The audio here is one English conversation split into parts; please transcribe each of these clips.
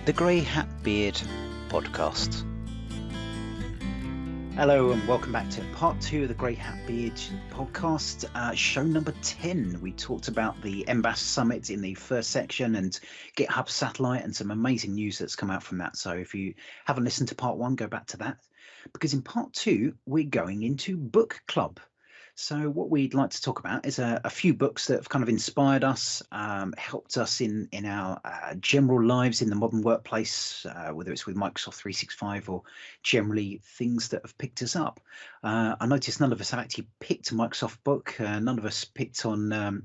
the Grey Hat Beard podcast. Hello and welcome back to part 2 of the Grey Hat Beard podcast, show number 10. We talked about the MBAS Summit in the first section and GitHub Satellite and some amazing news that's come out from that. So if you haven't listened to part 1, go back to that, because in part 2 we're going into book club. So what we'd like to talk about is a few books that have kind of inspired us, helped us in our general lives in the modern workplace, whether it's with Microsoft 365 or generally things that have picked us up. I noticed none of us have actually picked a Microsoft book. None of us picked on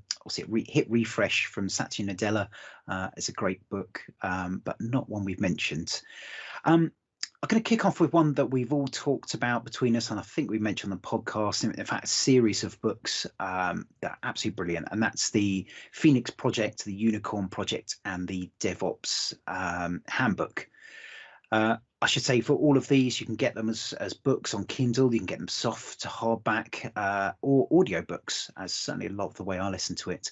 Hit Refresh from Satya Nadella as a great book, but not one we've mentioned. I'm going to kick off with one that we've all talked about between us, and I think we mentioned on the podcast, in fact, a series of books that are absolutely brilliant, and that's the Phoenix Project, the Unicorn Project, and the DevOps Handbook. I should say for all of these, you can get them as books on Kindle, you can get them soft, hardback, or audiobooks, as certainly a lot of the way I listen to it.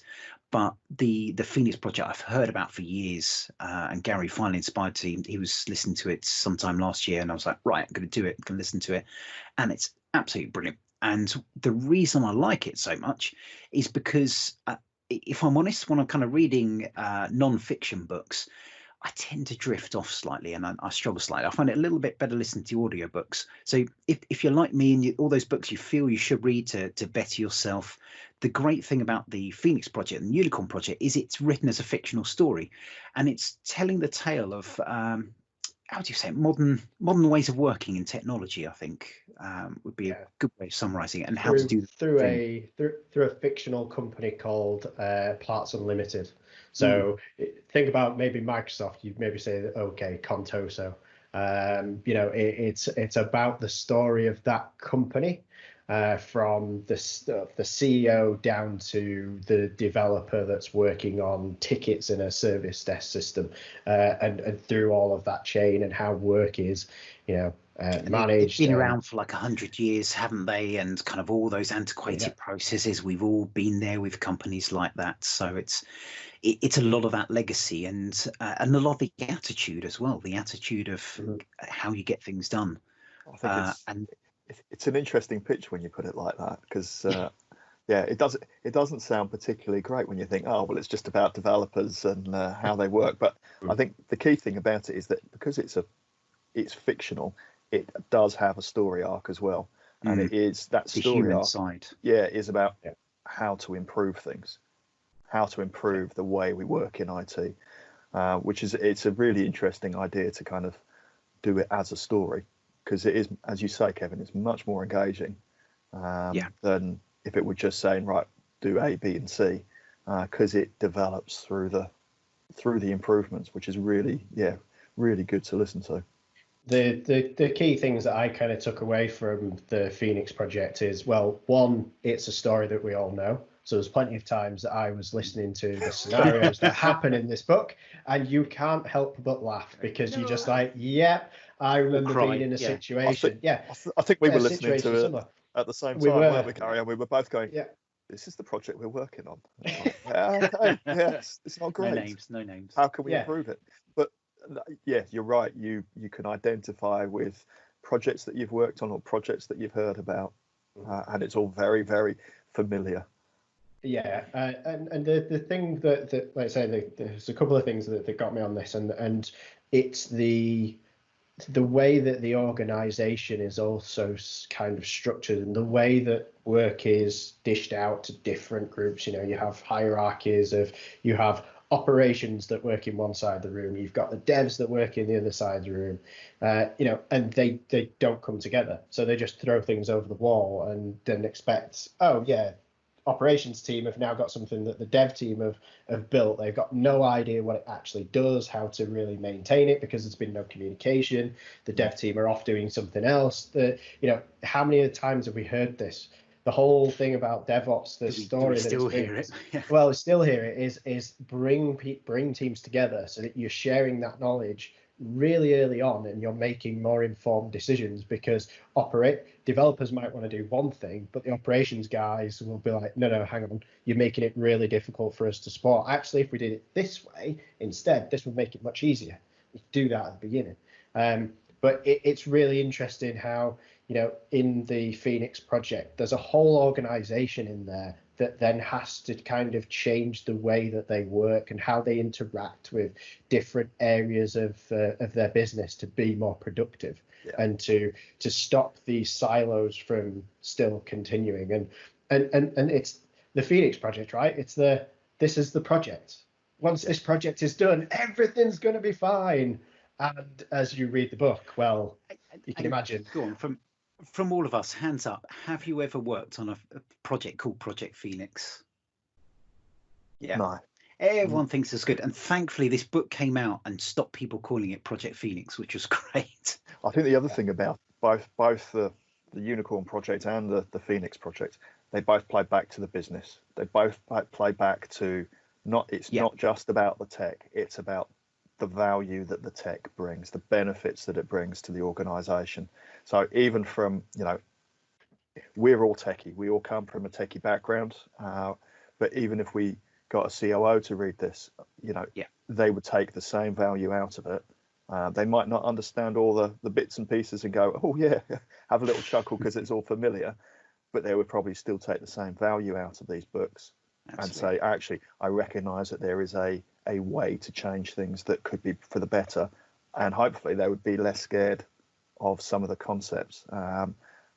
But the Phoenix Project I've heard about for years, and Gary finally inspired to. He was listening to it sometime last year, and I was like, right, I'm going to do it, I'm going to listen to it, and it's absolutely brilliant. And the reason I like it so much is because, if I'm honest, when I'm kind of reading non-fiction books, I tend to drift off slightly, and I struggle slightly. I find it a little bit better listening to audiobooks. So if you're like me and all those books you feel you should read to better yourself, the great thing about the Phoenix Project and the Unicorn Project is it's written as a fictional story, and it's telling the tale of how do you say it? modern ways of working in technology. I think would be a good way of summarising it, and how to do through a fictional company called Platts Unlimited. So think about maybe Microsoft. You'd maybe say, okay, Contoso. It's about the story of that company, from the CEO down to the developer that's working on tickets in a service desk system, and through all of that chain and how work is, managed. They've been around for like 100 years, haven't they? And kind of all those antiquated processes. We've all been there with companies like that. So it's a lot of that legacy and a lot of the attitude as well. The attitude of how you get things done. I think it's an interesting pitch when you put it like that, because it doesn't sound particularly great when you think, oh well, it's just about developers and how they work. But I think the key thing about it is that because it's fictional, it does have a story arc as well, and it is that the story human arc side. Is about how to improve things, how to improve the way we work in IT, it's a really interesting idea to kind of do it as a story, because it is, as you say, Kevin, it's much more engaging than if it were just saying, right, do A, B, and C, because it develops through the improvements, which is really good to listen to. The key things that I kind of took away from the Phoenix Project is, well, one, it's a story that we all know. So there's plenty of times that I was listening to the scenarios that happen in this book, and you can't help but laugh, because you're just like, I remember being in a situation. I think we were listening to it at the same time, weren't we, Gary? And we were both going, this is the project we're working on. It's not great. No names. How can we improve it? But you're right. You can identify with projects that you've worked on or projects that you've heard about, and it's all very, very familiar. And the thing that like I say, there's a couple of things that got me on this, and it's the way that the organization is also kind of structured, and the way that work is dished out to different groups. You have hierarchies you have operations that work in one side of the room, you've got the devs that work in the other side of the room, and they don't come together. So they just throw things over the wall and then expect, operations team have now got something that the dev team have built. They've got no idea what it actually does, how to really maintain it, because there's been no communication. The dev team are off doing something else. How many times have we heard this? The whole thing about DevOps, the story that still hear it. Well, still hear it is bring teams together so that you're sharing that knowledge really early on, and you're making more informed decisions, because developers might want to do one thing, but the operations guys will be like, no, hang on, you're making it really difficult for us to support. Actually, if we did it this way instead, this would make it much easier. do that at the beginning. But it's really interesting how, in the Phoenix Project, there's a whole organization in there that then has to kind of change the way that they work and how they interact with different areas of their business to be more productive, and to stop these silos from still continuing. And it's the Phoenix Project, right? This is the project. Once this project is done, everything's going to be fine. And as you read the book, well, you can imagine. Go on, from all of us, hands up. Have you ever worked on a project called Project Phoenix? Yeah. No. Everyone thinks it's good, and thankfully this book came out and stopped people calling it Project Phoenix, which was great. I think the other thing about both the Unicorn Project and the Phoenix Project, they both play back to the business. They both play back to not just about the tech, it's about the value that the tech brings, the benefits that it brings to the organization. So even from, we're all techie, we all come from a techie background, but even if we got a COO to read this, they would take the same value out of it. They might not understand all the bits and pieces and go, oh yeah, have a little chuckle because it's all familiar, but they would probably still take the same value out of these books. Absolutely. And say, actually, I recognize that there is a way to change things that could be for the better, and hopefully they would be less scared of some of the concepts,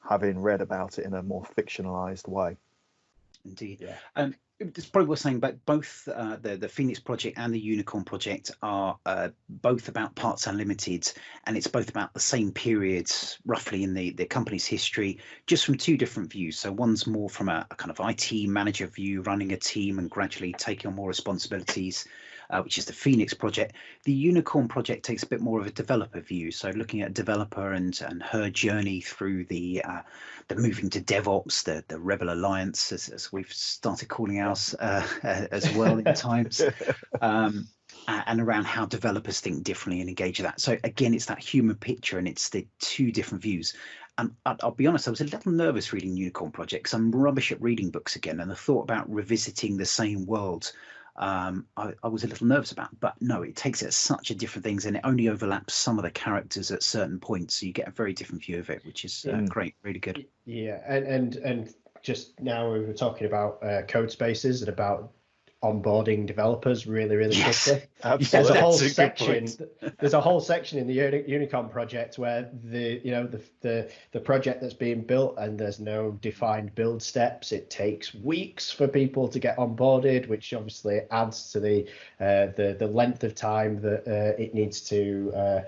having read about it in a more fictionalized way. Indeed. It's probably worth saying, but both the Phoenix Project and the Unicorn Project are both about Parts Unlimited, and it's both about the same periods roughly in the company's history, just from two different views. So one's more from a kind of IT manager view, running a team and gradually taking on more responsibilities, which is the Phoenix Project. The Unicorn Project takes a bit more of a developer view, so looking at a developer and her journey through the moving to DevOps, the Rebel Alliance, as we've started calling ours as well in times, and around how developers think differently and engage with that. So again, it's that human picture, and it's the two different views. And I'll be honest, I was a little nervous reading Unicorn Project because I'm rubbish at reading books again, and the thought about revisiting the same world I was a little nervous about, but no, it takes it such a different things, and it only overlaps some of the characters at certain points, so you get a very different view of it, which is great, really good. Yeah, and just now we were talking about code spaces and about onboarding developers really quickly. Absolutely. There's a whole section in the Unicorn Project where the project that's being built, and there's no defined build steps. It takes weeks for people to get onboarded, which obviously adds to the length of time that it needs to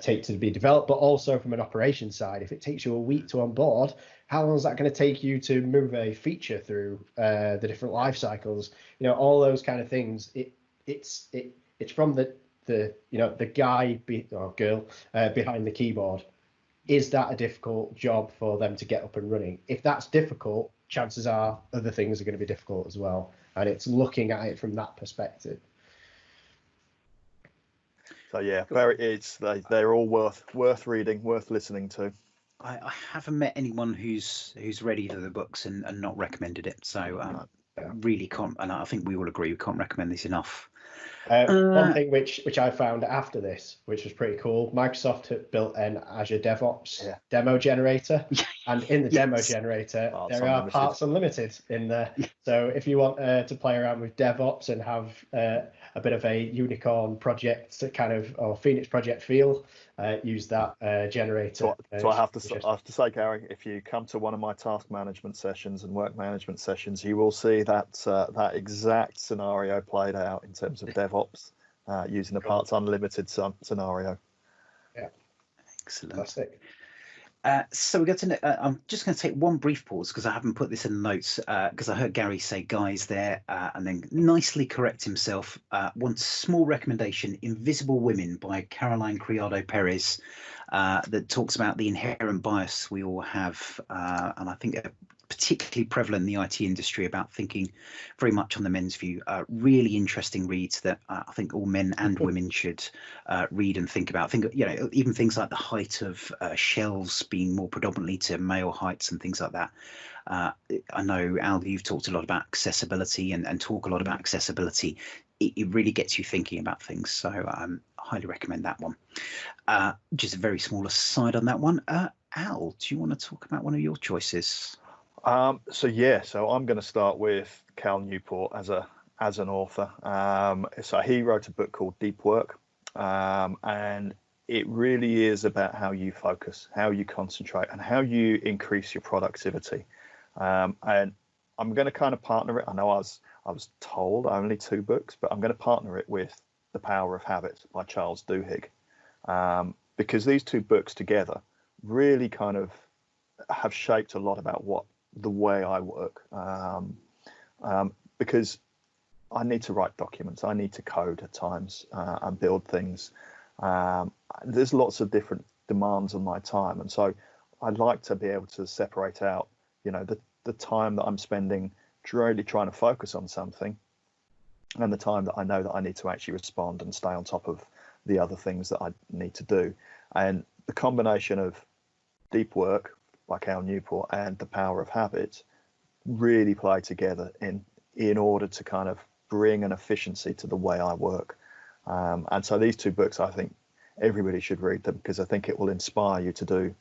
take to be developed. But also from an operations side, if it takes you a week to onboard, how long is that going to take you to move a feature through the different life cycles? All those kind of things. It's from the guy or girl behind the keyboard. Is that a difficult job for them to get up and running? If that's difficult, chances are other things are going to be difficult as well. And it's looking at it from that perspective. So yeah, they're all worth reading, worth listening to. I haven't met anyone who's read either of the books and not recommended it. So really can't, and I think we all agree we can't recommend this enough. One thing which I found after this, which was pretty cool, Microsoft had built an Azure DevOps demo generator, and in the demo generator there are Parts Unlimited in there. So if you want to play around with DevOps and have a bit of a Unicorn Project kind of or Phoenix Project feel, use that generator. So I have to say, Gary, if you come to one of my task management sessions and work management sessions, you will see that exact scenario played out in terms of DevOps using the Parts Unlimited scenario. Yeah, excellent. Fantastic. So we got to. I'm just going to take one brief pause because I haven't put this in the notes because I heard Gary say "guys" there, and then nicely correct himself. One small recommendation: "Invisible Women" by Caroline Criado Perez, that talks about the inherent bias we all have, and I think particularly prevalent in the IT industry about thinking very much on the men's view. Really interesting reads that I think all men and women should read and think about. Even things like the height of shelves being more predominantly to male heights and things like that. I know, Al, you've talked a lot about accessibility and talk a lot about accessibility. It really gets you thinking about things. So I highly recommend that one. Just a very small aside on that one. Al, do you want to talk about one of your choices? So I'm going to start with Cal Newport as an author. So he wrote a book called Deep Work, and it really is about how you focus, how you concentrate, and how you increase your productivity. And I'm going to kind of partner it. I know I was told only 2 books, but I'm going to partner it with The Power of Habit by Charles Duhigg, because these 2 books together really kind of have shaped a lot about the way I work, because I need to write documents, I need to code at times, and build things. There's lots of different demands on my time, and so I'd like to be able to separate out, the time that I'm spending really trying to focus on something, and the time that I know that I need to actually respond and stay on top of the other things that I need to do. And the combination of Deep Work by Cal Newport and The Power of Habit really play together in order to kind of bring an efficiency to the way I work. And so these 2 books, I think everybody should read them, because I think it will inspire you to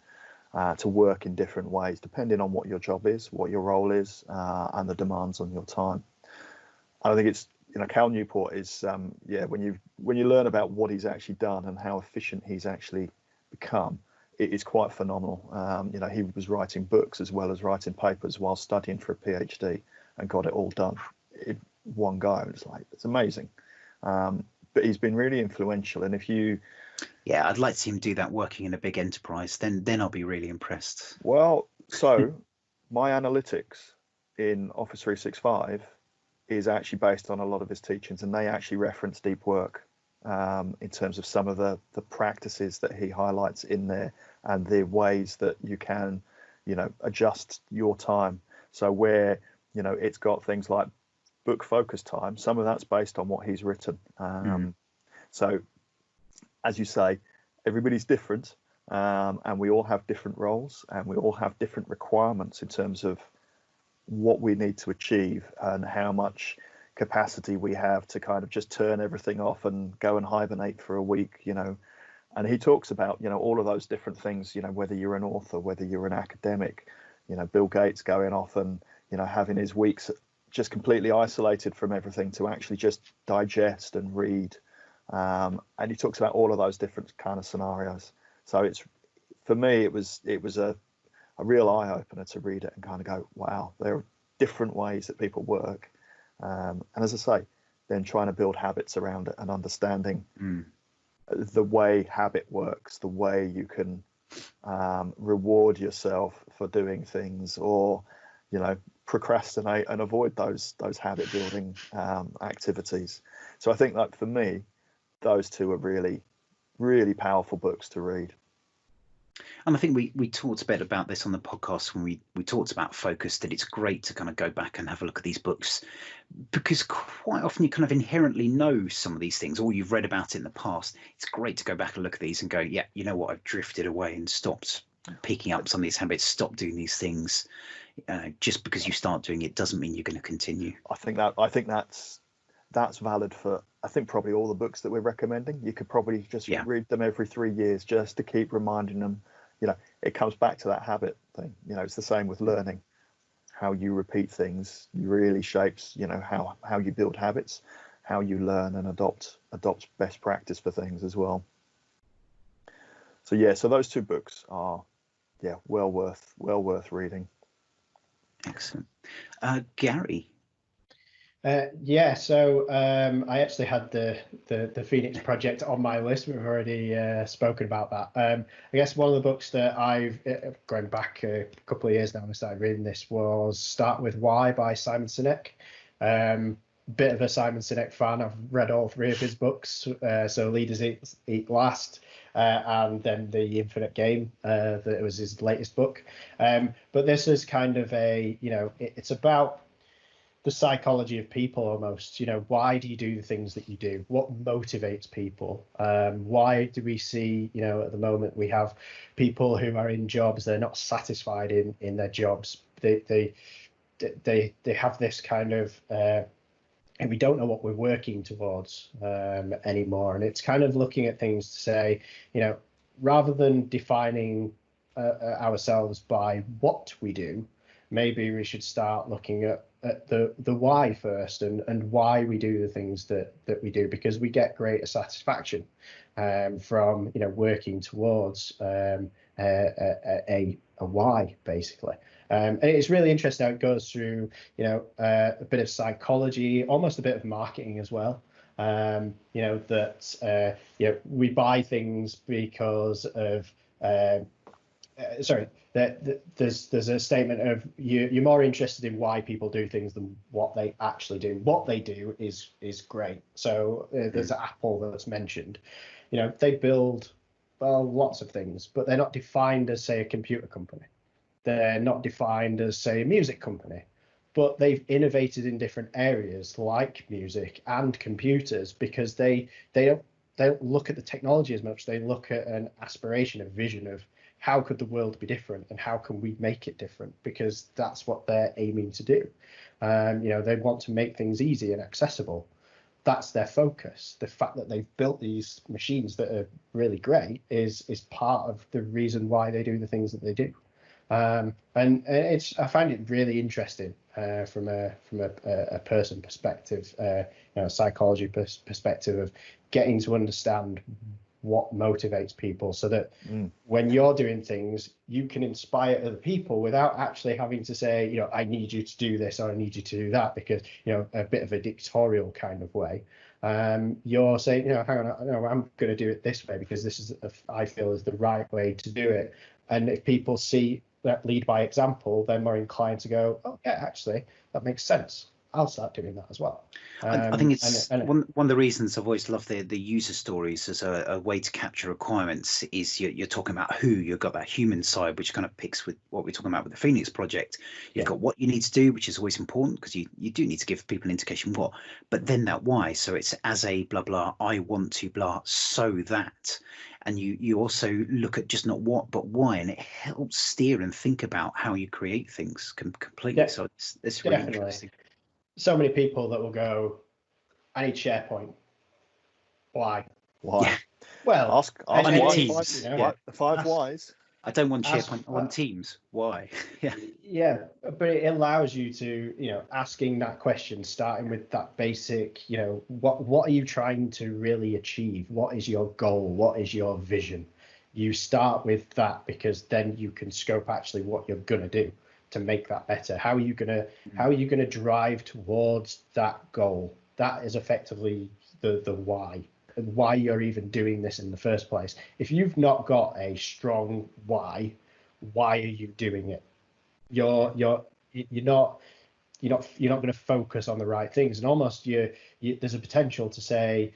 work in different ways, depending on what your job is, what your role is, and the demands on your time. And I think it's, Cal Newport is, when you learn about what he's actually done and how efficient he's actually become, it is quite phenomenal. He was writing books as well as writing papers while studying for a PhD, and got it all done in one go. It's amazing. But he's been really influential. And Yeah, I'd like to see him do that working in a big enterprise. Then I'll be really impressed. Well, so my analytics in Office 365 is actually based on a lot of his teachings, and they actually reference Deep Work in terms of some of the practices that he highlights in there, and the ways that you can, adjust your time. So where, it's got things like book focus time, some of that's based on what he's written. So as you say, everybody's different, and we all have different roles, and we all have different requirements in terms of what we need to achieve and how much capacity we have to kind of just turn everything off and go and hibernate for a week, And he talks about, all of those different things, whether you're an author, whether you're an academic, Bill Gates going off and, having his weeks just completely isolated from everything to actually just digest and read. And he talks about all of those different kind of scenarios. So for me, it was a real eye opener to read it and kind of go, wow, there are different ways that people work. And as I say, then trying to build habits around it and understanding the way habit works, the way you can reward yourself for doing things, or procrastinate and avoid those habit building activities. So I think that for me, those 2 are really, really powerful books to read. And I think we talked a bit about this on the podcast when we talked about focus, that it's great to kind of go back and have a look at these books, because quite often you kind of inherently know some of these things, or you've read about it in the past. It's great to go back and look at these and go, yeah, you know what, I've drifted away and stopped picking up some of these habits, stop doing these things. Just because you start doing it doesn't mean you're going to continue. I think that's valid for, I think, probably all the books that we're recommending. You could probably just read them every 3 years just to keep reminding them. It comes back to that habit thing. It's the same with learning. How you repeat things really shapes, how you build habits, how you learn and adopt best practice for things as well. So those 2 books are well worth reading. Excellent. Gary. So I actually had the Phoenix Project on my list. We've already spoken about that. I guess one of the books that I've going back a couple of years now when I started reading this was Start With Why by Simon Sinek. Bit of a Simon Sinek fan. I've read all 3 of his books. So Leaders Eat Last, and then The Infinite Game, that was his latest book. But this is kind of it's about the psychology of people almost. Why do you do the things that you do? What motivates people? Why do we see, at the moment we have people who are in jobs, they're not satisfied in their jobs. They have this kind of and we don't know what we're working towards anymore. And it's kind of looking at things to say, rather than defining ourselves by what we do, maybe we should start looking at the why first, and why we do the things that we do, because we get greater satisfaction from working towards a why, basically. And it's really interesting how it goes through a bit of psychology, almost a bit of marketing as well. That we buy things because of there's a statement of you're more interested in why people do things than what they actually do. What they do is great. So there's Apple that's mentioned. They build lots of things, but they're not defined as, say, a computer company. They're not defined as, say, a music company, but they've innovated in different areas like music and computers, because they don't look at the technology as much. They look at an aspiration, a vision of how could the world be different and how can we make it different, because that's what they're aiming to do. They want to make things easy and accessible. That's their focus. The fact that they've built these machines that are really great is part of the reason why they do the things that they do. And I find it really interesting from a person perspective, psychology perspective, of getting to understand what motivates people, so that when you're doing things, you can inspire other people without actually having to say, I need you to do this or I need you to do that, because a bit of a dictatorial kind of way. You're saying, hang on, I'm going to do it this way because this is I feel is the right way to do it. And if people see that, lead by example, they're more inclined to go, oh yeah, actually that makes sense. I'll start doing that as well. I think it's one of the reasons I've always loved the user stories as a way to capture requirements is you're talking about who. You've got that human side, which kind of picks with what we're talking about with the Phoenix Project. You've got what you need to do, which is always important, because you do need to give people an indication what, but then that why. So it's as a blah, blah, I want to blah, so that. And you also look at just not what, but why, and it helps steer and think about how you create things completely. So it's really interesting. So many people that will go, I need SharePoint. Why? Yeah. Well, ask why, Teams. Five whys. I don't want SharePoint. I want Teams. Why? Yeah, but it allows you to, asking that question, starting with that basic, what are you trying to really achieve? What is your goal? What is your vision? You start with that, because then you can scope actually what you're gonna do to make that better. How are you gonna drive towards that goal? That is effectively the why, and why you're even doing this in the first place. If you've not got a strong why are you doing it? You're not going to focus on the right things, and almost there's a potential to say,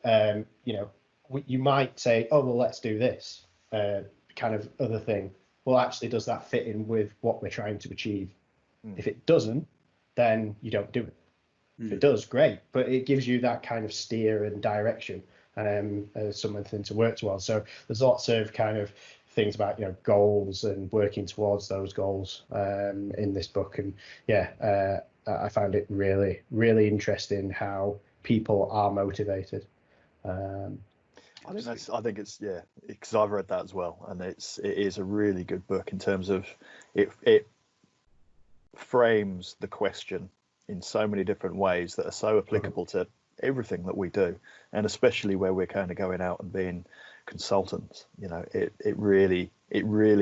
you might say, oh well, let's do this kind of other thing. Well, actually, does that fit in with what we're trying to achieve? If it doesn't, then you don't do it. If it does, great, but it gives you that kind of steer and direction, something to work towards. So there's lots of kind of things about goals and working towards those goals in this book. And I found it really, really interesting how people are motivated. I think it's because I've read that as well, and it is a really good book in terms of it frames the question in so many different ways that are so applicable to everything that we do, and especially where we're kind of going out and being consultants. It really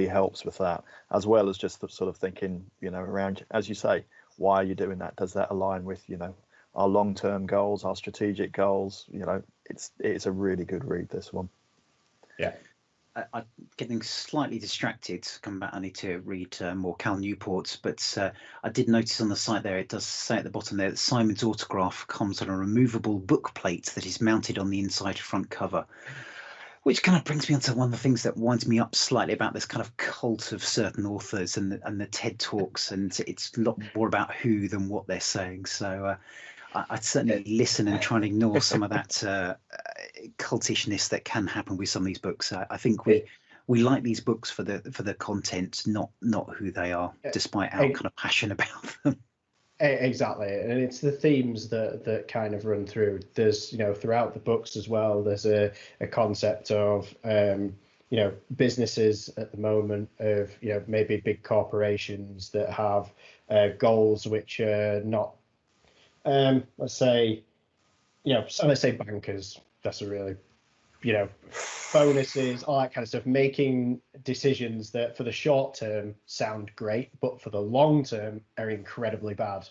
helps with that, as well as just the sort of thinking around, as you say, why are you doing that? Does that align with our long-term goals, our strategic goals? It's a really good read, this one. Yeah. I'm getting slightly distracted. Come back, I need to read more Cal Newport's, but I did notice on the site there, it does say at the bottom there that Simon's autograph comes on a removable book plate that is mounted on the inside front cover, which kind of brings me on to one of the things that winds me up slightly about this kind of cult of certain authors and the TED Talks, and it's a lot more about who than what they're saying. So I'd certainly listen and try and ignore some of that cultishness that can happen with some of these books. I think we like these books for the content, not who they are, despite our kind of passion about them. Exactly, and it's the themes that kind of run through. There's, throughout the books as well, there's a concept of businesses at the moment of maybe big corporations that have goals which are not, let's say, so let's say bankers. That's a really, bonuses, all that kind of stuff, making decisions that for the short term sound great, but for the long term are incredibly bad.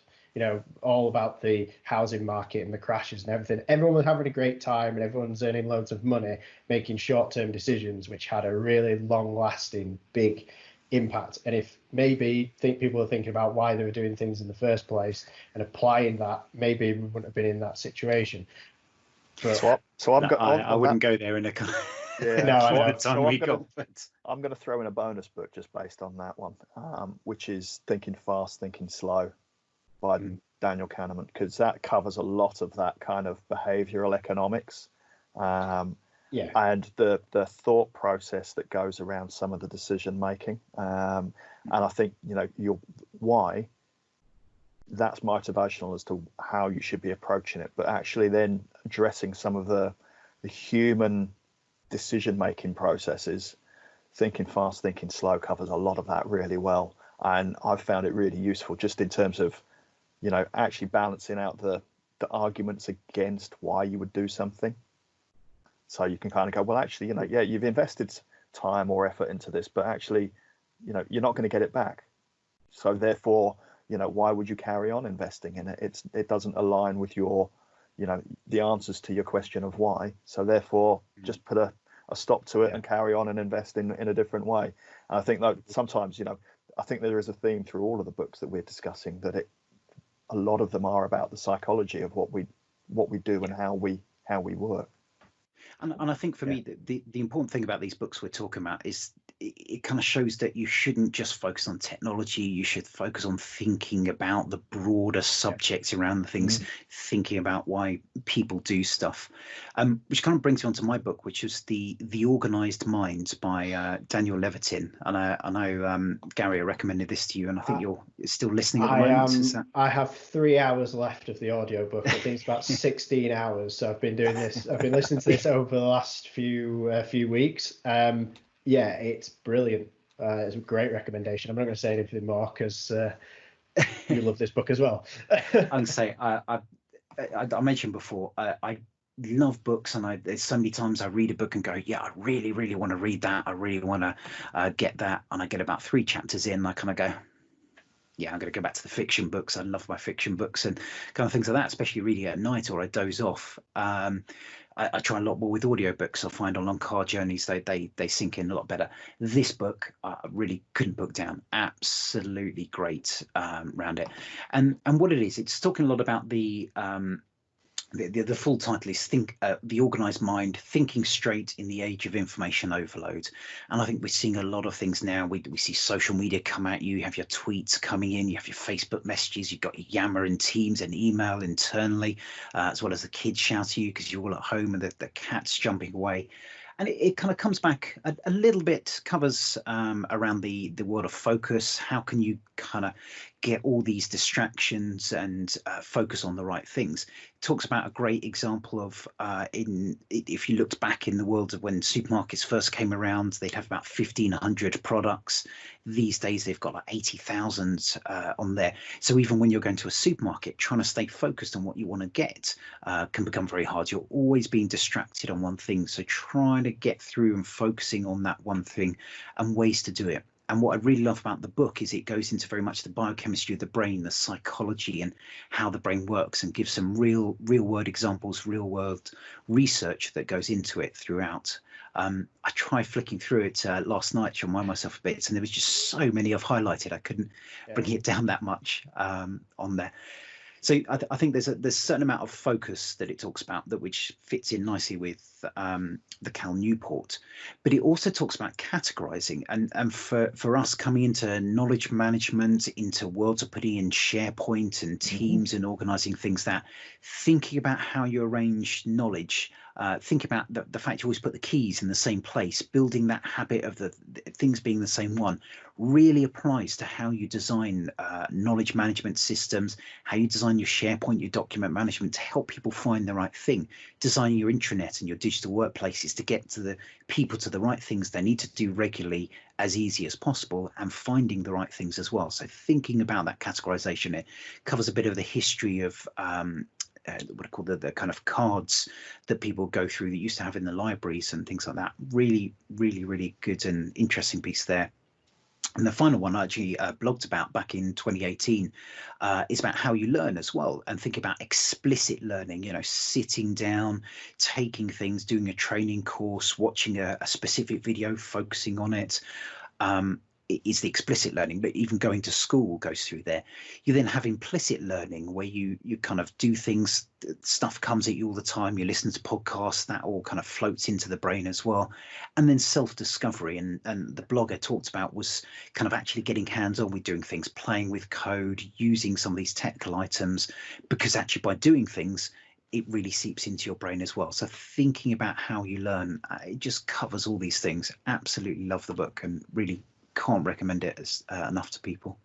All about the housing market and the crashes and everything. Everyone was having a great time and everyone's earning loads of money, making short-term decisions which had a really long-lasting, big impact. And if maybe people are thinking about why they were doing things in the first place and applying that, maybe we wouldn't have been in that situation. But I wouldn't go there in a kind of I'm going to throw in a bonus book just based on that one, which is Thinking Fast, Thinking Slow by Daniel Kahneman, because that covers a lot of that kind of behavioral economics, and the thought process that goes around some of the decision making, and I think your why that's motivational as to how you should be approaching it, but actually then addressing some of the human decision making processes. Thinking Fast, Thinking Slow covers a lot of that really well, and I've found it really useful just in terms of actually balancing out the arguments against why you would do something. So you can kind of go, well, actually, you've invested time or effort into this, but actually, you're not going to get it back. So therefore, why would you carry on investing in it? It doesn't align with your, the answers to your question of why. So therefore, just put a stop to it and carry on and invest in a different way. And I think that sometimes, I think there is a theme through all of the books that we're discussing, that a lot of them are about the psychology of what we do and how we work. And I think for me, the important thing about these books we're talking about is it kind of shows that you shouldn't just focus on technology. You should focus on thinking about the broader subjects around the things, thinking about why people do stuff, which kind of brings me on to my book, which is The Organized Mind by Daniel Levitin. And I know, Gary, I recommended this to you, and I think you're still listening at the moment. I have 3 hours left of the audiobook. I think it's about 16 hours. So I've been doing this. I've been listening to this over the last few weeks. It's brilliant. It's a great recommendation. I'm not going to say anything more because you love this book as well. I'm going to say I mentioned before, I love books, and there's so many times I read a book and go, I really, really want to read that. I really want to get that, and I get about 3 chapters in, and I kind of go, I'm going to go back to the fiction books. I love my fiction books and kind of things like that, especially reading at night or I doze off. I try a lot more with audiobooks. I find on long car journeys, they sink in a lot better. This book, I really couldn't put down. Absolutely great around it. And what it is, it's talking a lot about the full title is The Organized Mind, Thinking Straight in the Age of Information Overload. And I think we're seeing a lot of things now. We see social media come at you. You have your tweets coming in. You have your Facebook messages. You've got your Yammer and Teams and email internally, as well as the kids shout at you because you're all at home and the cat's jumping away. And it kind of comes back a little bit, covers around the world of focus. How can you kind of get all these distractions and focus on the right things? It talks about a great example of if you looked back in the world of when supermarkets first came around, they'd have about 1,500 products. These days, they've got like 80,000 on there. So even when you're going to a supermarket, trying to stay focused on what you want to get can become very hard. You're always being distracted on one thing. So trying to get through and focusing on that one thing and ways to do it. And what I really love about the book is it goes into very much the biochemistry of the brain, the psychology and how the brain works, and gives some real world examples, real world research that goes into it throughout. I tried flicking through it last night to remind myself of bits, and there was just so many I've highlighted. I couldn't bring it down that much on there. So I think there's a certain amount of focus that it talks about which fits in nicely with the Cal Newport, but it also talks about categorizing and for us coming into knowledge management, into worlds of putting in SharePoint and Teams and organizing things, that thinking about how you arrange knowledge, think about the fact you always put the keys in the same place, building that habit of the things being the same one, really applies to how you design knowledge management systems, how you design your SharePoint, your document management to help people find the right thing, designing your intranet and your digital workplaces to get to the people to the right things they need to do regularly as easy as possible, and finding the right things as well. So thinking about that categorization, it covers a bit of the history of what are called the kind of cards that people go through that used to have in the libraries and things like that. Really, really, really good and interesting piece there. And the final one I actually blogged about back in 2018 is about how you learn as well, and think about explicit learning, sitting down, taking things, doing a training course, watching a specific video, focusing on it. Is the explicit learning, but even going to school goes through there. You then have implicit learning, where you kind of do things, stuff comes at you all the time, you listen to podcasts, that all kind of floats into the brain as well. And then self-discovery, and the blog I talked about was kind of actually getting hands-on with doing things, playing with code, using some of these technical items, because actually by doing things, it really seeps into your brain as well. So thinking about how you learn, it just covers all these things. Absolutely love the book, and really can't recommend it as enough to people.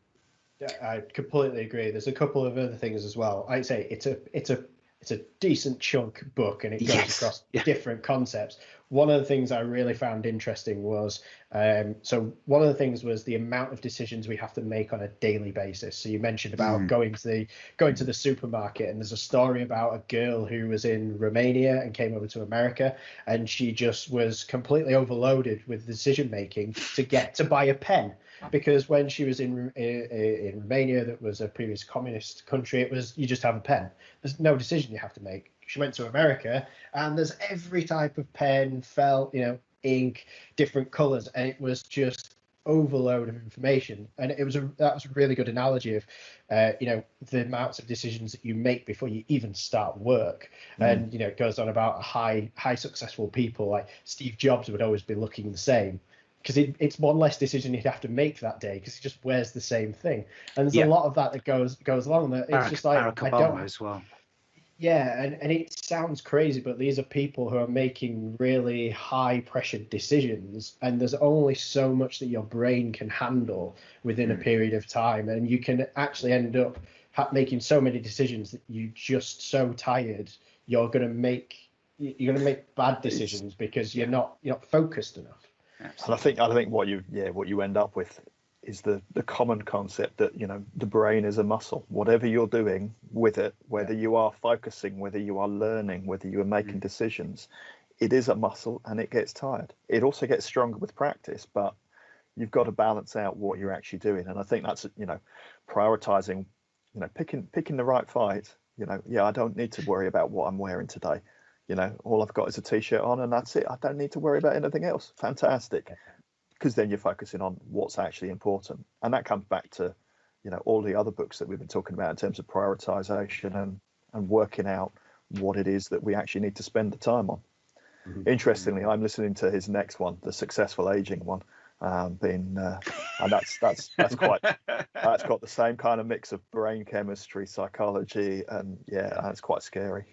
Yeah, I completely agree. There's a couple of other things as well. I'd say it's a decent chunk book, and it goes across different concepts. One of the things I really found interesting was one of the things was the amount of decisions we have to make on a daily basis. So you mentioned about going to the supermarket, and there's a story about a girl who was in Romania and came over to America, and she just was completely overloaded with decision making to get to buy a pen. Because when she was in Romania, that was a previous communist country, it was you just have a pen. There's no decision you have to make. She went to America, and there's every type of pen, felt, ink, different colors, and it was just overload of information. And that was a really good analogy of the amounts of decisions that you make before you even start work. And it goes on about high successful people like Steve Jobs would always be looking the same, because it's one less decision he'd have to make that day, because he just wears the same thing. And there's a lot of that goes along that. It's just like Barack Obama as well. Yeah, and it sounds crazy, but these are people who are making really high pressure decisions, and there's only so much that your brain can handle within a period of time, and you can actually end up making so many decisions that you're just so tired you're going to make bad decisions because you're not focused enough. Absolutely. And I think what you end up with is the common concept that the brain is a muscle. Whatever you're doing with it, whether you are focusing, whether you are learning, whether you are making decisions, it is a muscle, and it gets tired. It also gets stronger with practice, but you've got to balance out what you're actually doing. And I think that's prioritizing, picking the right fight. I don't need to worry about what I'm wearing today. All I've got is a t-shirt on, and that's it. I don't need to worry about anything else. Fantastic. Because then you're focusing on what's actually important. And that comes back to, all the other books that we've been talking about in terms of prioritization and working out what it is that we actually need to spend the time on. Interestingly, I'm listening to his next one, the Successful Aging one, and that's quite, that's got the same kind of mix of brain chemistry, psychology, and it's quite scary.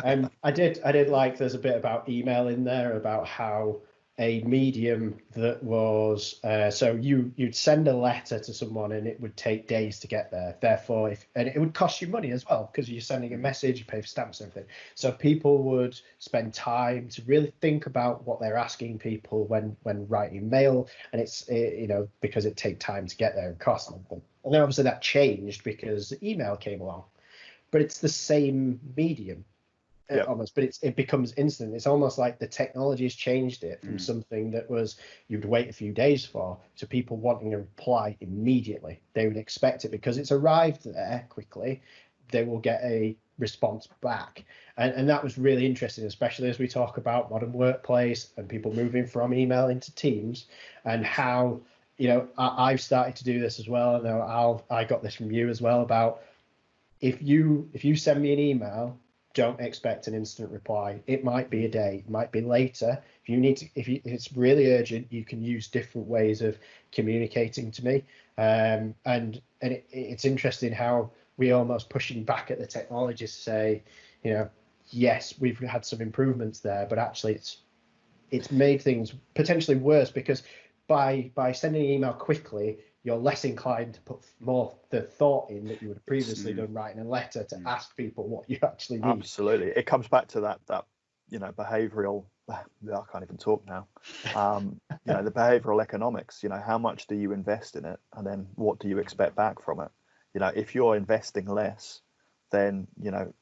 I did like, there's a bit about email in there, about how a medium that was so you'd send a letter to someone and it would take days to get there. Therefore, and it would cost you money as well, because you're sending a message, you pay for stamps and everything. So people would spend time to really think about what they're asking people when writing mail, and it's because it takes time to get there and cost them. And then obviously that changed because email came along, but it's the same medium. Almost, but it becomes instant. It's almost like the technology has changed it from something that was you'd wait a few days for, to people wanting a reply immediately. They would expect it because it's arrived there quickly. They will get a response back, and that was really interesting, especially as we talk about modern workplace and people moving from email into Teams, and how I've started to do this as well. And I got this from you as well, about if you send me an email, don't expect an instant reply. It might be a day, it might be later. If it's really urgent, you can use different ways of communicating to me. And it's interesting how we almost pushing back at the technology to say, yes, we've had some improvements there, but actually it's made things potentially worse, because by sending an email quickly, you're less inclined to put more the thought in that you would have previously done writing a letter to ask people what you actually need. Absolutely. It comes back to that behavioral, I can't even talk now. The behavioral economics, how much do you invest in it, and then what do you expect back from it? If you're investing less, then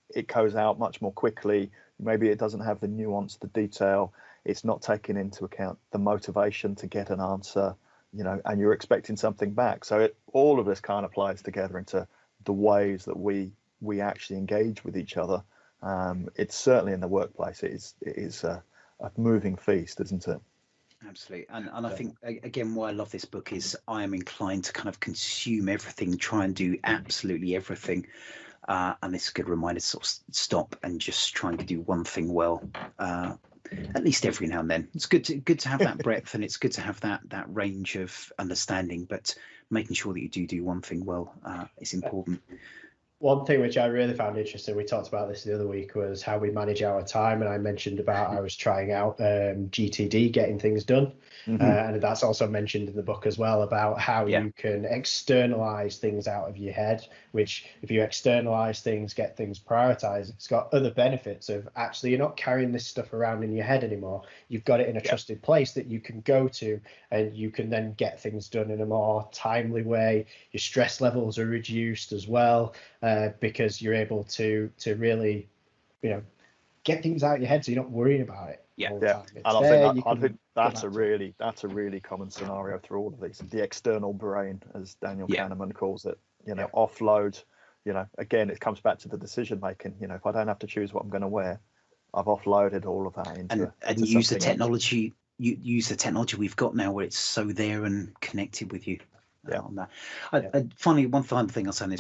it goes out much more quickly. Maybe it doesn't have the nuance, the detail. It's not taking into account the motivation to get an answer, and you're expecting something back. So all of this kind of applies together into the ways that we actually engage with each other. It's certainly in the workplace. It is a moving feast, isn't it? Absolutely. And I think, again, why I love this book is I am inclined to kind of consume everything, try and do absolutely everything. And it's a good reminder to sort of stop and just try and do one thing well, at least every now and then. It's good to have that breadth, and it's good to have that range of understanding, but making sure that you do one thing well is important. One thing which I really found interesting, we talked about this the other week, was how we manage our time. And I mentioned about I was trying out GTD, getting things done. And that's also mentioned in the book as well, about how you can externalize things out of your head, which if you externalize things, get things prioritized, it's got other benefits of actually you're not carrying this stuff around in your head anymore. You've got it in a trusted place that you can go to, and you can then get things done in a more timely way. Your stress levels are reduced as well. Because you're able to really, get things out of your head, so you're not worrying about it. All the time. And I think that's a really common scenario through all of these. The external brain, as Daniel Kahneman calls it. Offload. Again, it comes back to the decision making. If I don't have to choose what I'm going to wear, I've offloaded all of that into use the technology. Use the technology we've got now, where it's so there and connected with you. On that. Finally, one final thing I'll say on this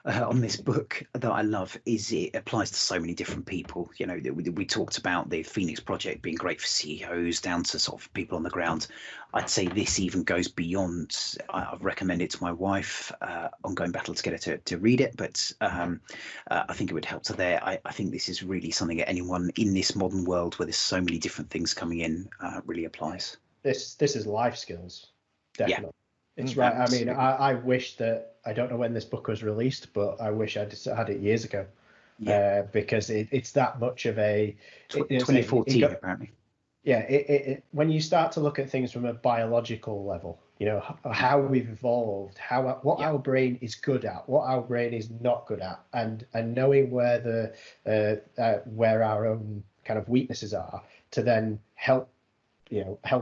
on this book that I love is it applies to so many different people. We talked about the Phoenix Project being great for CEOs down to sort of people on the ground. I'd say this even goes beyond. I've recommended it to my wife, ongoing battle to get her to read it, but I think it would help her there. I think this is really something that anyone in this modern world where there's so many different things coming in really applies. This is life skills, definitely. It's right. Absolutely. I mean, I wish that, I don't know when this book was released, but I wish I'd had it years ago. Because it's that much of a 2014 apparently. When you start to look at things from a biological level, how we've evolved, what our brain is good at, what our brain is not good at, and knowing where where our own kind of weaknesses are, to then help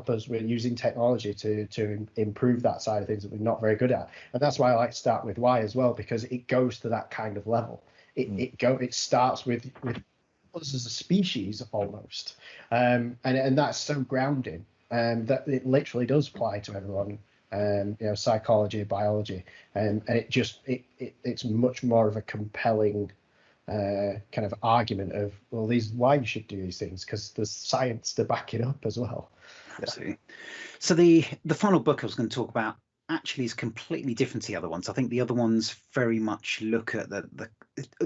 us with using technology to improve that side of things that we're not very good at. And that's why I like to start with why as well, because it goes to that kind of level. It starts with us as a species almost, and that's so grounding, that it literally does apply to everyone. Psychology, biology, and it's much more of a compelling kind of argument of, well, why you should do these things, because there's science to back it up as well. Absolutely. So the final book I was going to talk about actually is completely different to the other ones. I think the other ones very much look at the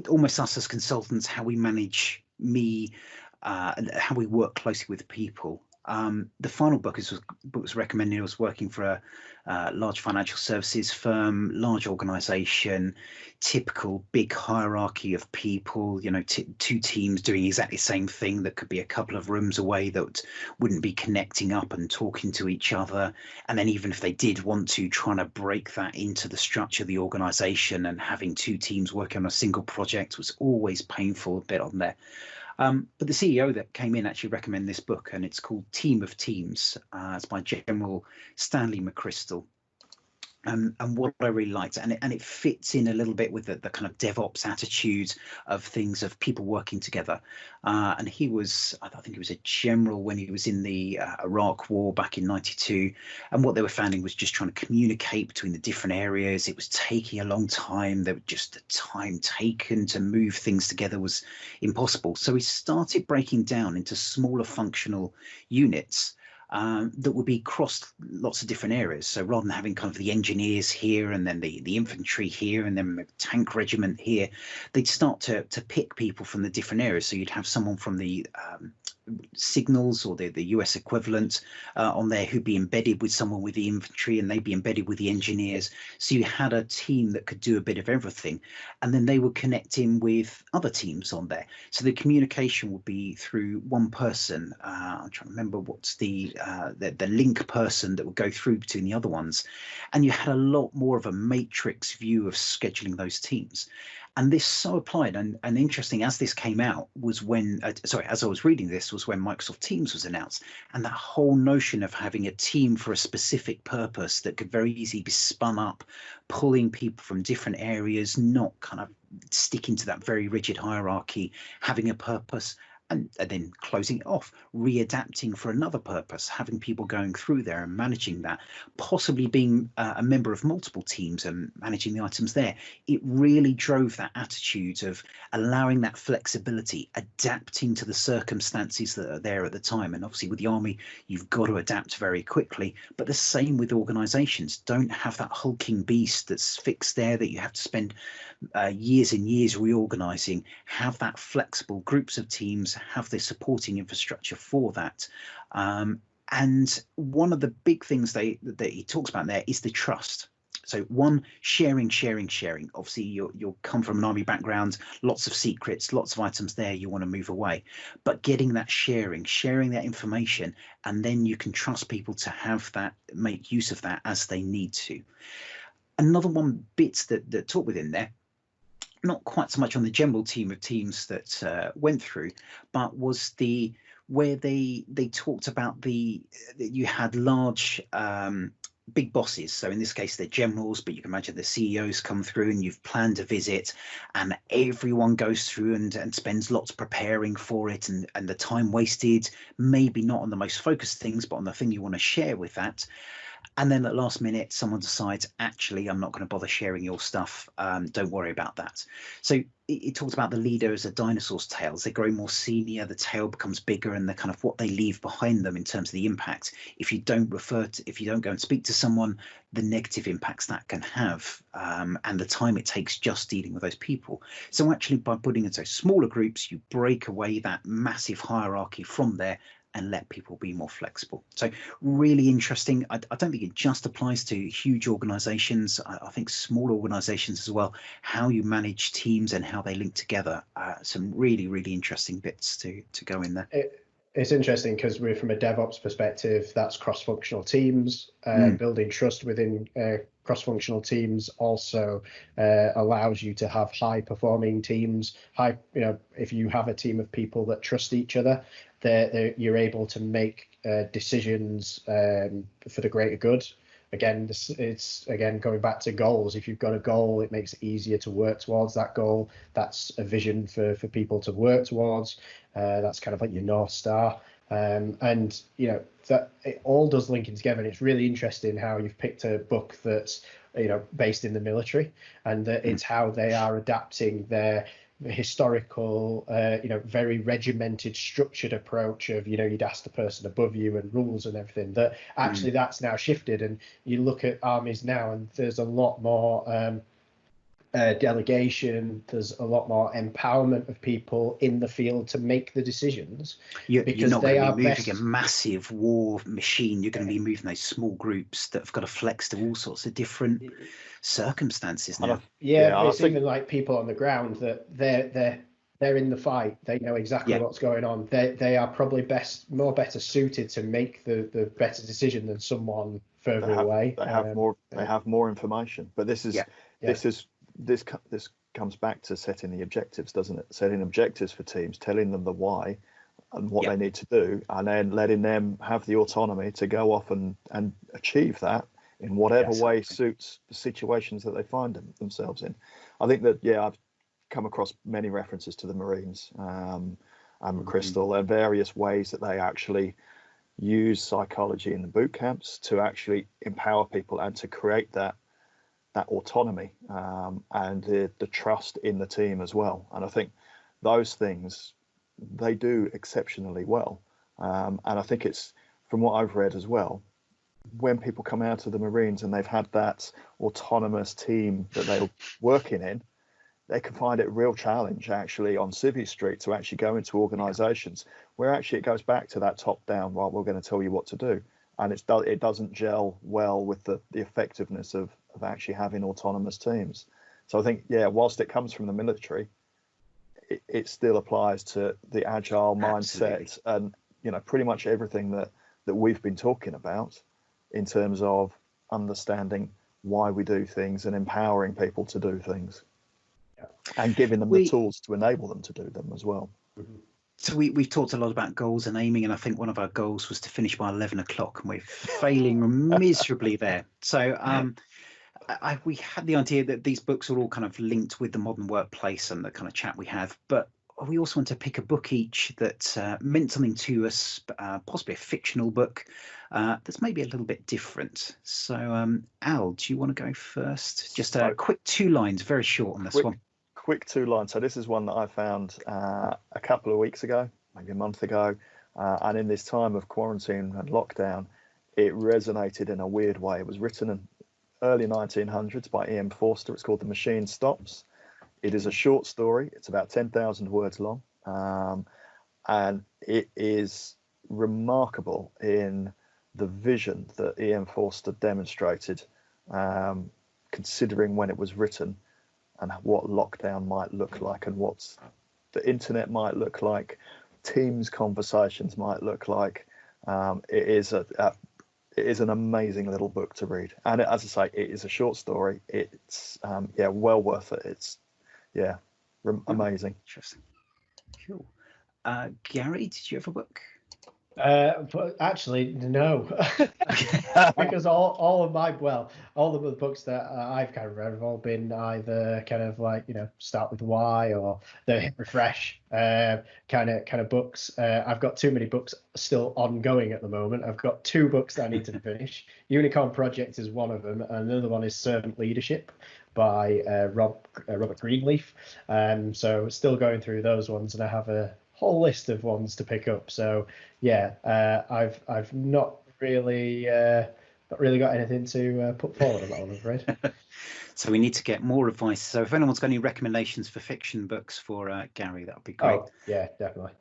almost us as consultants, how we manage and how we work closely with people. The final book was recommended. I was working for a large financial services firm, large organization, typical big hierarchy of people, two teams doing exactly the same thing that could be a couple of rooms away, that wouldn't be connecting up and talking to each other. And then even if they did want to, trying to break that into the structure of the organization and having two teams working on a single project was always painful, a bit on there. But the CEO that came in actually recommended this book, and it's called Team of Teams. It's by General Stanley McChrystal. And what I really liked, and it fits in a little bit with the kind of DevOps attitude of things, of people working together. And I think he was a general when he was in the Iraq War back in '92. And what they were finding was just trying to communicate between the different areas. It was taking a long time. The time taken to move things together was impossible. So he started breaking down into smaller functional units that would be across lots of different areas. So rather than having kind of the engineers here and then the infantry here and then the tank regiment here, they'd start to pick people from the different areas. So you'd have someone from the signals or the US equivalent on there, who'd be embedded with someone with the infantry, and they'd be embedded with the engineers. So you had a team that could do a bit of everything, and then they would connect in with other teams on there. So the communication would be through one person. I'm trying to remember what's the link person that would go through between the other ones, and you had a lot more of a matrix view of scheduling those teams. And this so applied, and interesting, as this came out was when as I was reading this, was when Microsoft Teams was announced, and that whole notion of having a team for a specific purpose that could very easily be spun up, pulling people from different areas, not kind of sticking to that very rigid hierarchy, having a purpose, and then closing it off, readapting for another purpose, having people going through there and managing that, possibly being a member of multiple teams and managing the items there. It really drove that attitude of allowing that flexibility, adapting to the circumstances that are there at the time. And obviously with the army, you've got to adapt very quickly, but the same with organizations. Don't have that hulking beast that's fixed there that you have to spend years and years reorganizing. Have that flexible groups of teams, have the supporting infrastructure for that. And one of the big things that he talks about there is the trust. So one, sharing. Obviously, you'll come from an army background, lots of secrets, lots of items there you want to move away. But getting that sharing that information, and then you can trust people to have that, make use of that as they need to. Another one bit that taught within there, not quite so much on the general team of teams that went through, but was where they talked about that you had large big bosses. So in this case, they're generals, but you can imagine the CEOs come through, and you've planned a visit, and everyone goes through and spends lots preparing for it, and the time wasted, maybe not on the most focused things, but on the thing you want to share with that. And then at last minute, someone decides, actually, I'm not going to bother sharing your stuff. Don't worry about that. So it talks about the leader as a dinosaur's tail. As they grow more senior, the tail becomes bigger, and the kind of what they leave behind them in terms of the impact. If you don't go and speak to someone, the negative impacts that can have, and the time it takes just dealing with those people. So actually, by putting into smaller groups, you break away that massive hierarchy from there and let people be more flexible. So really interesting. I don't think it just applies to huge organizations. I think small organizations as well, how you manage teams and how they link together. Some really, really interesting bits to go in there. It's interesting because we're from a DevOps perspective, that's cross-functional teams. Building trust within cross-functional teams also allows you to have high-performing teams. If you have a team of people that trust each other, you're able to make decisions for the greater good. Again, it's going back to goals. If you've got a goal, it makes it easier to work towards that goal. That's a vision for people to work towards. That's kind of like your North Star. And that it all does link in together. And it's really interesting how you've picked a book that's based in the military, and that it's how they are adapting their historical, very regimented, structured approach of, you'd ask the person above you and rules and everything, that actually that's now shifted. And you look at armies now, and there's a lot more delegation, there's a lot more empowerment of people in the field to make the decisions. You're not going to be moving a massive war machine. You're going to be moving those small groups that have got to flex to all sorts of different circumstances now. It's even like people on the ground that they're in the fight. They know exactly what's going on. They are probably better suited to make the better decision than someone further away. They have more information. But this comes back to setting the objectives, doesn't it? Setting objectives for teams, telling them the why and what they need to do, and then letting them have the autonomy to go off and achieve that in whatever way suits the situations that they find themselves in. I think that, I've come across many references to the Marines and Crystal, and various ways that they actually use psychology in the boot camps to actually empower people and to create that autonomy and the trust in the team as well. And I think those things, they do exceptionally well. And I think it's, from what I've read as well, when people come out of the Marines and they've had that autonomous team that they're working in, they can find it a real challenge actually on Civvy Street to actually go into organisations where actually it goes back to that top down, right, we're going to tell you what to do. And it doesn't gel well with the effectiveness of actually having autonomous teams. So I think, yeah, whilst it comes from the military, it still applies to the agile mindset and, you know, pretty much everything that we've been talking about in terms of understanding why we do things and empowering people to do things. And giving them the tools to enable them to do them as well. So we've talked a lot about goals and aiming, and I think one of our goals was to finish by 11 o'clock, and we're failing miserably there. So we had the idea that these books are all kind of linked with the modern workplace and the kind of chat we have, but we also want to pick a book each that meant something to us, possibly a fictional book that's maybe a little bit different. So Al, do you want to go first? Just a quick 2 lines, very short on this one. Quick 2 lines. So this is one that I found a couple of weeks ago, maybe a month ago, and in this time of quarantine and lockdown, it resonated in a weird way. It was written in early 1900s by E.M. Forster. It's called The Machine Stops. It is a short story. It's about 10,000 words long, and it is remarkable in the vision that E.M. Forster demonstrated, considering when it was written and what lockdown might look like and what the internet might look like, Teams conversations might look like. It is an amazing little book to read, and as I say, it is a short story. It's well worth it. It's amazing. Interesting. Cool. Gary, did you have a book? But actually, no, because all of the books that I've kind of read have all been either kind of like, you know, start with Y or the hit refresh kind of books. I've got too many books still ongoing at the moment. I've got 2 books that I need to finish. Unicorn Project is one of them, and another one is Servant Leadership by Robert Greenleaf. So still going through those ones, and I have a whole list of ones to pick up. So I've not really got anything to put forward on that one, I'm afraid. So we need to get more advice. So if anyone's got any recommendations for fiction books for Gary, that would be great. Oh, yeah, definitely.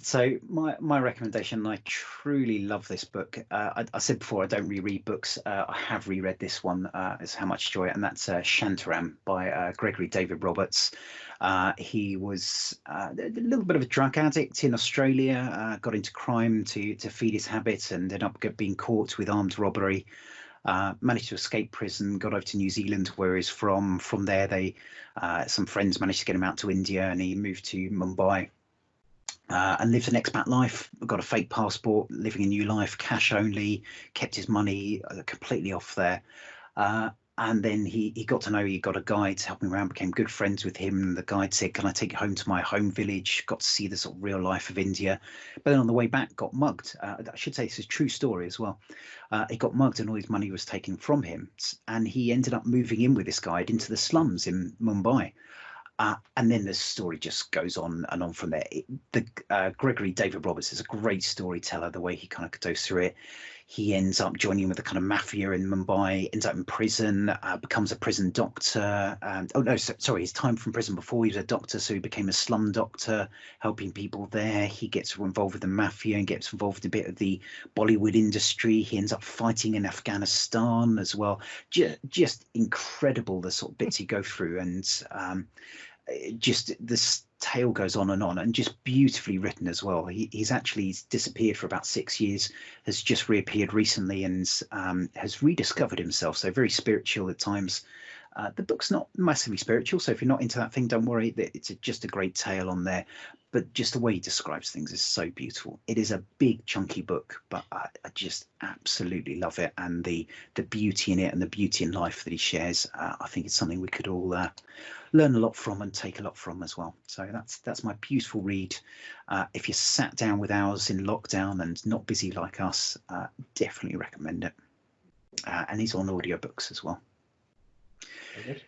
So my recommendation, and I truly love this book. I said before, I don't reread books. I have reread this one. It's How Much Joy, and that's Shantaram by Gregory David Roberts. He was a little bit of a drug addict in Australia, got into crime to feed his habit, and ended up being caught with armed robbery. Managed to escape prison, got over to New Zealand, where he's from. From there, some friends managed to get him out to India, and he moved to Mumbai. And lived an expat life, got a fake passport, living a new life, cash only, kept his money completely off there. And then he got to know, he got a guide to help him around, became good friends with him. The guide said, can I take you home to my home village? Got to see the sort of real life of India. But then on the way back, got mugged. I should say this is a true story as well. He got mugged and all his money was taken from him. And he ended up moving in with this guide into the slums in Mumbai. And then the story just goes on and on from there. Gregory David Roberts is a great storyteller, the way he kind of goes through it. He ends up joining with the kind of mafia in Mumbai, ends up in prison, becomes a prison doctor. His time from prison before, he was a doctor, so he became a slum doctor, helping people there. He gets involved with the mafia and gets involved with a bit of the Bollywood industry. He ends up fighting in Afghanistan as well. Just incredible, the sort of bits he go through, and just this tale goes on and just beautifully written as well. He's actually disappeared for about 6 years, has just reappeared recently, and has rediscovered himself. So very spiritual at times. The book's not massively spiritual, so if you're not into that thing, don't worry. It's just a great tale on there. But just the way he describes things is so beautiful. It is a big, chunky book, but I just absolutely love it. And the beauty in it and the beauty in life that he shares, I think it's something we could all learn a lot from and take a lot from as well. So that's my beautiful read. If you sat down with hours in lockdown and not busy like us, definitely recommend it. And he's on audiobooks as well. Very good.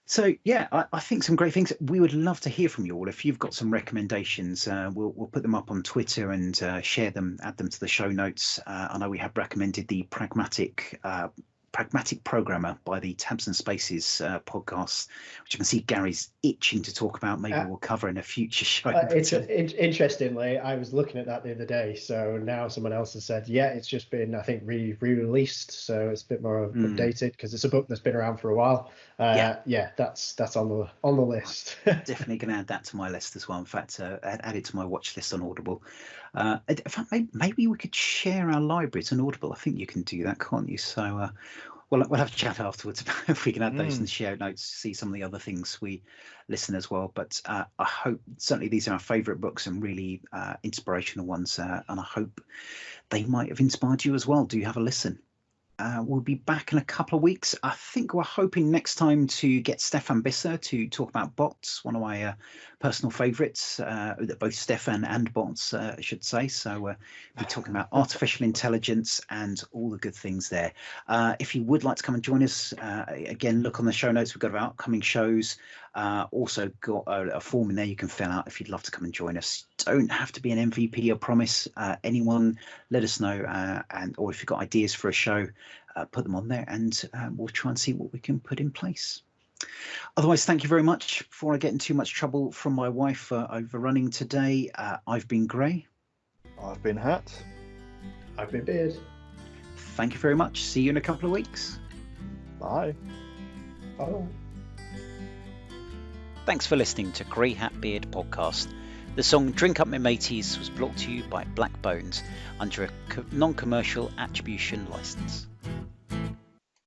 So yeah, I think some great things. We would love to hear from you all. If you've got some recommendations, we'll put them up on Twitter and share them, add them to the show notes. I know we have recommended the Pragmatic Pragmatic Programmer by the Tabs and Spaces podcast, which I can see Gary's itching to talk about. Maybe we'll cover in a future show. Interestingly, I was looking at that the other day, so now someone else has said, yeah, it's just been, I think, re-released, so it's a bit more updated, because it's a book that's been around for a while. That's on the list. Definitely going to add that to my list as well. In fact, add it to my watch list on Audible. In fact, maybe we could share our library. It's an Audible. I think you can do that, can't you? So we'll have a chat afterwards about if we can add those in the show notes, see some of the other things we listen as well. But I hope certainly these are our favourite books and really inspirational ones, and I hope they might have inspired you as well. Do have a listen. We'll be back in a couple of weeks. I think we're hoping next time to get Stefan Bisser to talk about bots, one of my personal favourites, both Stefan and bots, I should say. So we're talking about artificial intelligence and all the good things there. If you would like to come and join us, again, look on the show notes. We've got our upcoming shows. Also got a form in there you can fill out if you'd love to come and join us. Don't have to be an MVP, I promise. Anyone, let us know, or if you've got ideas for a show, put them on there, and we'll try and see what we can put in place. Otherwise, thank you very much. Before I get in too much trouble from my wife for overrunning today, I've been Gray. I've been Hat. I've been Beard. Thank you very much. See you in a couple of weeks. Bye. Bye. Thanks for listening to Grey Hat Beard podcast. The song Drink Up My Mateys was brought to you by Black Bones under a non-commercial attribution license.